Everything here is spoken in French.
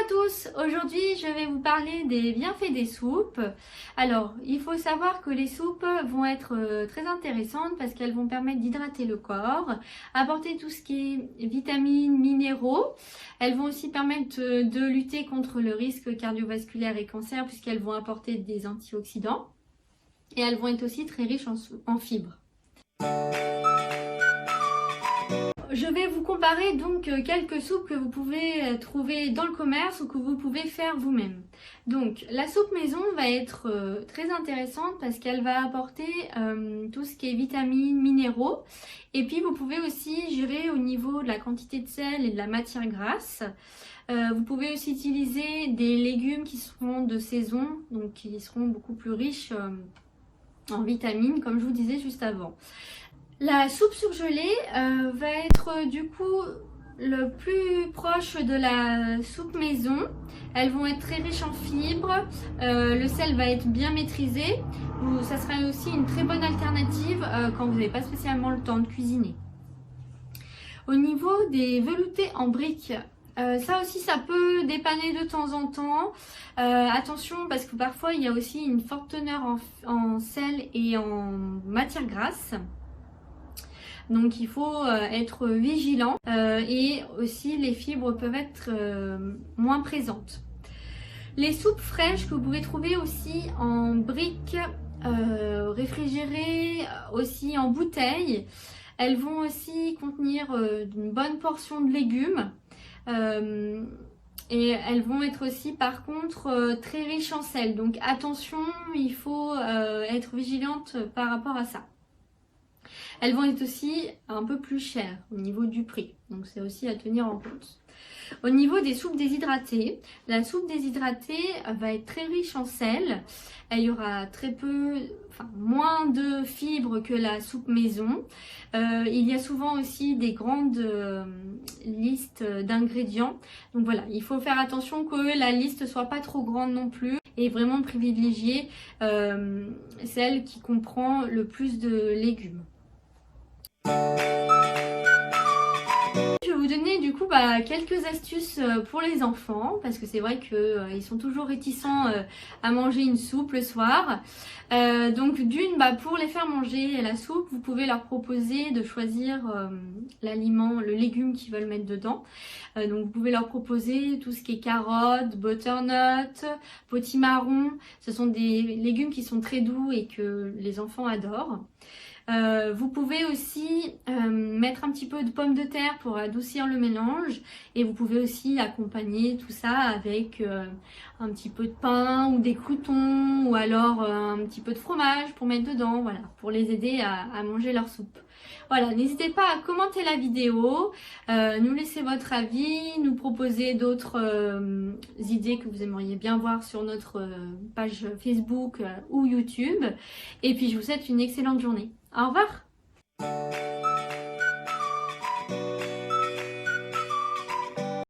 à tous, aujourd'hui je vais vous parler des bienfaits des soupes. Alors il faut savoir que les soupes vont être très intéressantes parce qu'elles vont permettre d'hydrater le corps, apporter tout ce qui est vitamines, minéraux. Elles vont aussi permettre de lutter contre le risque cardiovasculaire et cancer puisqu'elles vont apporter des antioxydants et elles vont être aussi très riches en fibres. Je vais vous comparer donc quelques soupes que vous pouvez trouver dans le commerce ou que vous pouvez faire vous-même. Donc la soupe maison va être très intéressante parce qu'elle va apporter tout ce qui est vitamines, minéraux. Et puis vous pouvez aussi gérer au niveau de la quantité de sel et de la matière grasse. Vous pouvez aussi utiliser des légumes qui seront de saison, donc qui seront beaucoup plus riches en vitamines, comme je vous disais juste avant. La soupe surgelée va être du coup le plus proche de la soupe maison. Elles vont être très riches en fibres, le sel va être bien maîtrisé. Ça sera aussi une très bonne alternative quand vous n'avez pas spécialement le temps de cuisiner. Au niveau des veloutés en briques, ça aussi ça peut dépanner de temps en temps. Attention parce que parfois il y a aussi une forte teneur en sel et en matière grasse. Donc il faut être vigilant et aussi les fibres peuvent être moins présentes. Les soupes fraîches que vous pouvez trouver aussi en briques réfrigérées, aussi en bouteilles, elles vont aussi contenir une bonne portion de légumes et elles vont être aussi par contre très riches en sel. Donc attention, il faut être vigilante par rapport à ça. Elles vont être aussi un peu plus chères au niveau du prix, donc c'est aussi à tenir en compte. Au niveau des soupes déshydratées, la soupe déshydratée va être très riche en sel. Il y aura moins de fibres que la soupe maison. Il y a souvent aussi des grandes listes d'ingrédients. Donc voilà, il faut faire attention que la liste soit pas trop grande non plus et vraiment privilégier celle qui comprend le plus de légumes. Je vais vous donner du coup quelques astuces pour les enfants parce que c'est vrai qu'ils sont toujours réticents à manger une soupe le soir. Donc pour les faire manger la soupe, vous pouvez leur proposer de choisir l'aliment, le légume qu'ils veulent mettre dedans. Donc vous pouvez leur proposer tout ce qui est carottes, butternut, potimarron. Ce sont des légumes qui sont très doux et que les enfants adorent. Vous pouvez aussi mettre un petit peu de pommes de terre pour adoucir le mélange et vous pouvez aussi accompagner tout ça avec un petit peu de pain ou des croûtons ou alors un petit peu de fromage pour mettre dedans, voilà, pour les aider à manger leur soupe. Voilà, n'hésitez pas à commenter la vidéo, nous laisser votre avis, nous proposer d'autres idées que vous aimeriez bien voir sur notre page Facebook ou YouTube. Et puis je vous souhaite une excellente journée. Au revoir!